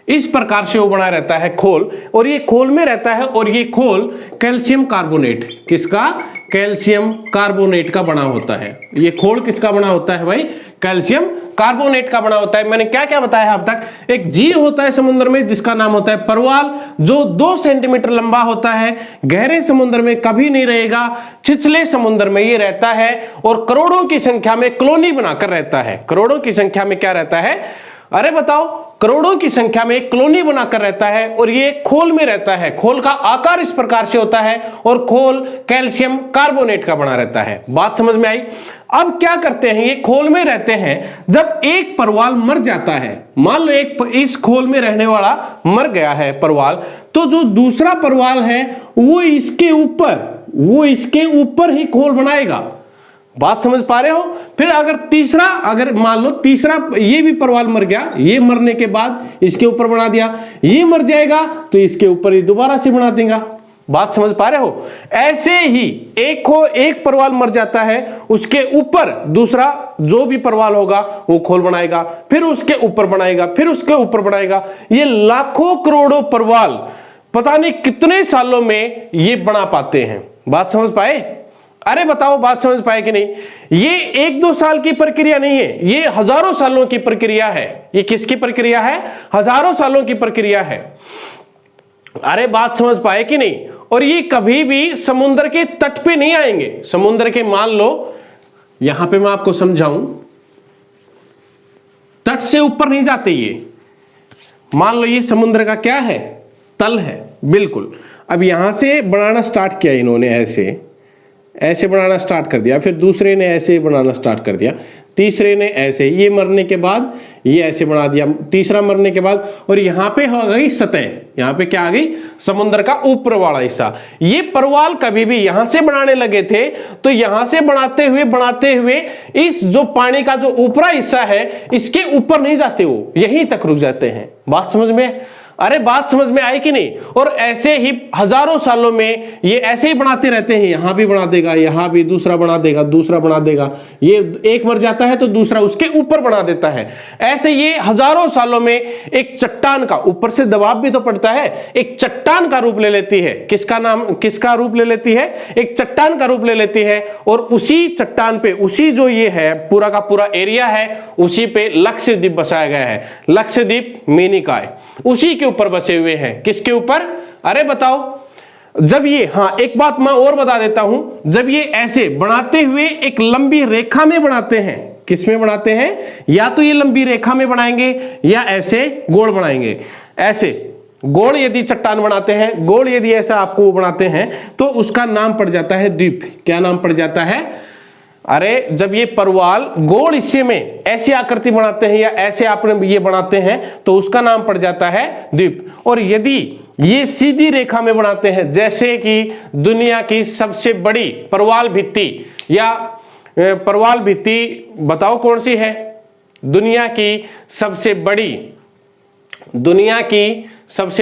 इस प्रकार से वो बना रहता है खोल, और ये खोल में रहता है। और ये खोल कैल्शियम कार्बोनेट, किसका? कैल्शियम कार्बोनेट का बना होता है। ये खोल किसका बना होता है भाई? कैल्शियम कार्बोनेट का बना होता है। मैंने क्या क्या बताया अब तक? एक जीव होता है समुद्र में जिसका नाम होता है परवाल, जो 2 सेंटीमीटर लंबा होता है, गहरे समुद्र में कभी नहीं रहेगा, छिछले समुद्र में ये रहता है, और करोड़ों की संख्या में कॉलोनी बनाकर रहता है। करोड़ों की संख्या में क्या रहता है? अरे बताओ, करोड़ों की संख्या में एक कॉलोनी बनाकर रहता है, और ये खोल में रहता है। खोल का आकार इस प्रकार से होता है, और खोल कैल्शियम कार्बोनेट का बना रहता है। बात समझ में आई? अब क्या करते हैं, ये खोल में रहते हैं। जब एक परवाल मर जाता है, मान लो एक इस खोल में रहने वाला मर गया है परवाल, तो जो दूसरा परवाल है वो इसके ऊपर ही खोल बनाएगा। बात समझ पा रहे हो? फिर अगर मान लो तीसरा ये भी परवाल मर गया, ये मरने के बाद इसके ऊपर बना दिया, ये मर जाएगा तो इसके ऊपर ही दोबारा से बना देगा। बात समझ पा रहे हो? ऐसे ही एक परवाल मर जाता है, उसके ऊपर दूसरा जो भी परवाल होगा वो खोल बनाएगा, फिर उसके ऊपर बनाएगा, फिर उसके ऊपर बनाएगा। ये लाखों करोड़ों परवाल पता नहीं कितने सालों में ये बना पाते हैं। बात समझ पाए? अरे बताओ, बात समझ पाए कि नहीं? ये 1-2 साल की प्रक्रिया नहीं है, ये हजारों सालों की प्रक्रिया है। ये किसकी प्रक्रिया है? हजारों सालों की प्रक्रिया है। अरे बात समझ पाए कि नहीं? और ये कभी भी समुद्र के तट पे नहीं आएंगे। समुद्र के, मान लो यहां पे मैं आपको समझाऊं, तट से ऊपर नहीं जाते ये। मान लो ये समुद्र का क्या है? तल है, बिल्कुल। अब यहां से बनाना स्टार्ट किया इन्होंने, ऐसे बनाना स्टार्ट कर दिया, फिर दूसरे ने ऐसे बनाना स्टार्ट कर दिया, तीसरे ने ऐसे, ये मरने के बाद ये ऐसे बना दिया, तीसरा मरने के बाद, और यहाँ पे हो गई सतह। यहाँ पे क्या आ गई? समुद्र का ऊपर वाला हिस्सा। ये परवाल कभी भी यहां से बनाने लगे थे तो यहां से बनाते हुए इस जो पानी का जो ऊपरा हिस्सा है इसके ऊपर नहीं जाते, वो यहीं तक रुक जाते हैं। बात समझ में? अरे बात समझ में आई कि नहीं? और ऐसे ही हजारों सालों में ये ऐसे ही बनाते रहते हैं। यहां भी बना देगा, यहां भी दूसरा बना देगा, दूसरा बना देगा, ये एक मर जाता है तो दूसरा उसके ऊपर बना देता है। ऐसे ये हजारों सालों में एक चट्टान का, ऊपर से दबाव भी तो पड़ता है, एक चट्टान का रूप ले लेती है। किसका रूप ले लेती है? एक चट्टान का रूप ले लेती है। और उसी चट्टान पे, उसी जो ये है पूरा का पूरा एरिया है, उसी पे लक्षद्वीप बसाया गया है। लक्षद्वीप, मिनिकॉय, उसी के ऊपर बसे हुए हैं। किसके ऊपर? अरे बताओ, जब ये, हाँ एक बात मैं और बता देता हूं, जब ये ऐसे बनाते हुए एक लंबी रेखा में बनाते हैं, किस में बनाते हैं? या तो ये लंबी रेखा में बनाएंगे या ऐसे गोल बनाएंगे। ऐसे गोल यदि चट्टान बनाते हैं, गोल यदि ऐसा आपको बनाते हैं तो उसका नाम पड़ जाता है द्वीप। क्या नाम पड़ जाता है? अरे जब ये परवाल गोल हिस्से में ऐसी आकृति बनाते हैं या ऐसे आपने ये बनाते हैं तो उसका नाम पड़ जाता है द्वीप। और यदि ये सीधी रेखा में बनाते हैं, जैसे कि दुनिया की सबसे बड़ी परवाल भित्ति, या परवाल भित्ति बताओ कौन सी है? दुनिया की सबसे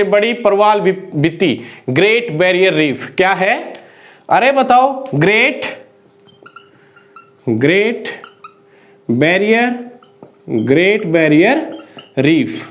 बड़ी परवाल भित्ति, ग्रेट बैरियर रीफ। क्या है? अरे बताओ, ग्रेट बैरियर रीफ।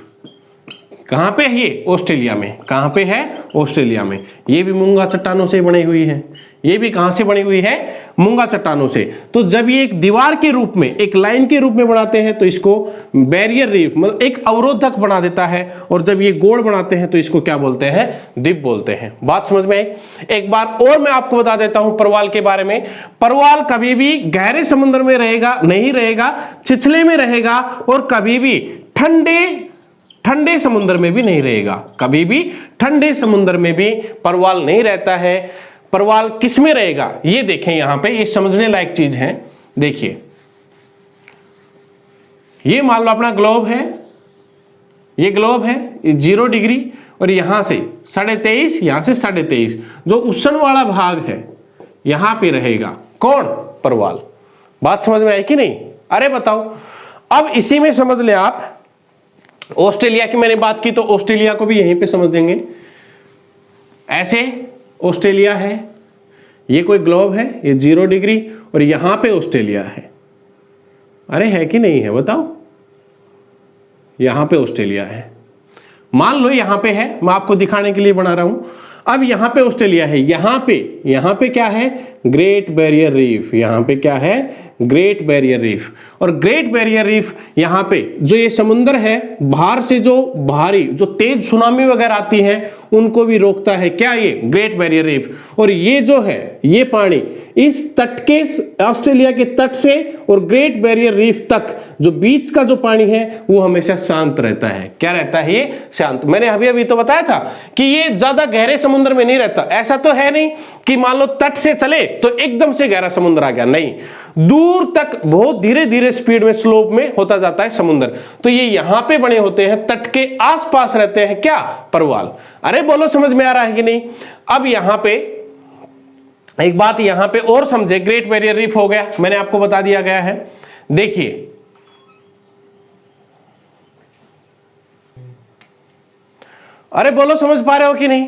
कहां पे है ये? ऑस्ट्रेलिया में। कहां पे है? ऑस्ट्रेलिया में। ये भी मूंगा चट्टानों से बनी हुई है। ये भी कहां से बनी हुई है? मूंगा चट्टानों से। तो जब ये एक दीवार के रूप में, एक लाइन के रूप में बनाते हैं तो इसको बैरियर रीफ, मतलब एक अवरोधक बना देता है। और जब ये गोल बनाते हैं तो इसको क्या बोलते हैं? द्वीप बोलते हैं। बात समझ में आई? एक बार और मैं आपको बता देता हूं परवाल के बारे में। परवाल कभी भी गहरे समुद्र में नहीं रहेगा, छिछले में रहेगा, और कभी भी ठंडे समुद्र में भी नहीं रहेगा। कभी भी ठंडे समुद्र में भी परवाल नहीं रहता है। परवाल किस में रहेगा? ये देखें, यहां पे ये समझने लायक चीज है। देखिए, ये मान लो अपना ग्लोब है, ये ग्लोब है, ये 0 डिग्री, और यहां से 23.5, यहां से 23.5, जो उष्ण वाला भाग है यहां पे रहेगा। कौन? परवाल। बात समझ में आई कि नहीं? अरे बताओ, अब इसी में समझ ले आप, ऑस्ट्रेलिया की मैंने बात की तो ऑस्ट्रेलिया को भी यहीं पे समझ देंगे। ऐसे ऑस्ट्रेलिया है, ये कोई ग्लोब है, ये 0 डिग्री, और यहां पे ऑस्ट्रेलिया है। अरे है कि नहीं है? बताओ, यहां पे ऑस्ट्रेलिया है। मान लो यहां पे है, मैं आपको दिखाने के लिए बना रहा हूं। अब यहां पे ऑस्ट्रेलिया है, यहां पे क्या है? Great barrier reef. यहां पे क्या है? Great barrier reef. और ग्रेट बैरियर रीफ यहां पे जो ये समुद्र है, बाहर से जो भारी, जो तेज सुनामी वगैरह आती है उनको भी रोकता है। क्या? ये ग्रेट बैरियर रीफ। और ये जो है, ये पानी इस तट के, ऑस्ट्रेलिया के तट से और ग्रेट बैरियर रीफ तक जो बीच का जो पानी है वो हमेशा शांत रहता है। क्या रहता है? ये शांत। मैंने अभी तो बताया था कि ये ज्यादा गहरे समुद्र में नहीं रहता। ऐसा तो है नहीं कि मान लो तट से चले तो एकदम से गहरा समुद्र आ गया, नहीं, दूर तक बहुत धीरे धीरे स्पीड में, स्लोप में होता जाता है समुद्र। तो ये यहां पे बने होते हैं, तट के आसपास रहते हैं। क्या? परवाल। अरे बोलो, समझ में आ रहा है कि नहीं? अब यहां पे एक बात यहां पे और समझे, ग्रेट बैरियर रीफ हो गया, मैंने आपको बता दिया गया है। देखिए, अरे बोलो, समझ पा रहे हो कि नहीं?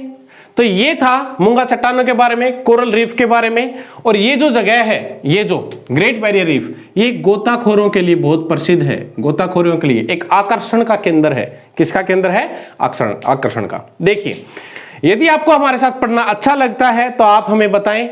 तो ये था मूंगा चट्टानों के बारे में, कोरल रीफ के बारे में। और ये जो जगह है, ये जो ग्रेट बैरियर रीफ, ये गोताखोरों के लिए बहुत प्रसिद्ध है। गोताखोरों के लिए एक आकर्षण का केंद्र है। किसका केंद्र है? आकर्षण का। देखिए, यदि आपको हमारे साथ पढ़ना अच्छा लगता है तो आप हमें बताएं,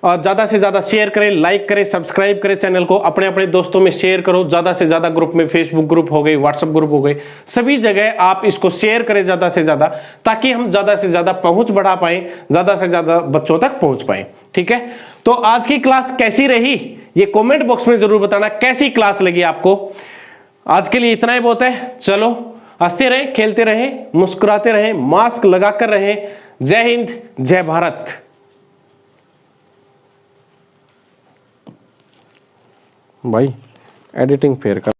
और ज़्यादा से ज़्यादा शेयर करें, लाइक करें, सब्सक्राइब करें चैनल को, अपने अपने दोस्तों में शेयर करो, ज़्यादा से ज़्यादा ग्रुप में, फेसबुक ग्रुप हो गई, व्हाट्सएप ग्रुप हो गए, सभी जगह आप इसको शेयर करें ज़्यादा से ज़्यादा, ताकि हम ज़्यादा से ज़्यादा पहुँच बढ़ा पाएँ, ज़्यादा से ज़्यादा बच्चों तक पहुँच पाएँ। ठीक है, तो आज की क्लास कैसी रही ये कमेंट बॉक्स में जरूर बताना, कैसी क्लास लगी आपको। आज के लिए इतना ही बहुत है। चलो, हंसते रहें, खेलते रहें, मुस्कुराते रहें, मास्क लगाकर रहें। जय हिंद, जय भारत। भाई एडिटिंग फेर कर।